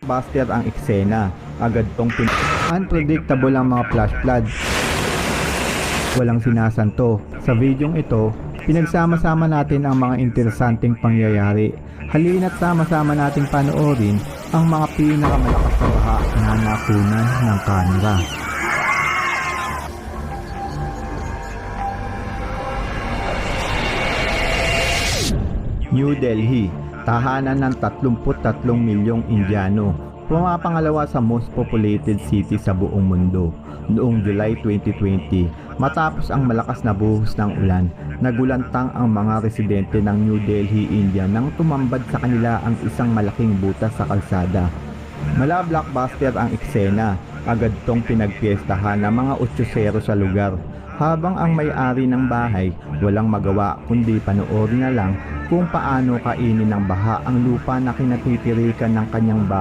Buster ang eksena. Agad tong unpredictable ang mga flash flood. Walang sinasanto. Sa videong ito, pinagsama-sama natin ang mga interesanteng pangyayari. Halina't sama-sama nating panoorin ang mga pinakamalakas na baha na nakunan ng kamera. New Delhi, tahanan ng 33 milyong Indiano, pumapangalawa sa most populated city sa buong mundo. Noong July 2020, matapos ang malakas na buhos ng ulan, nagulantang ang mga residente ng New Delhi, India nang tumambad sa kanila ang isang malaking butas sa kalsada. Mala blockbuster ang eksena, agad tong pinagpiestahan ng mga 800 sa lugar. Habang ang may-ari ng bahay walang magawa kundi panoorin na lang kung paano kainin ng baha ang lupa na kinatitirikan ng kanyang bahay.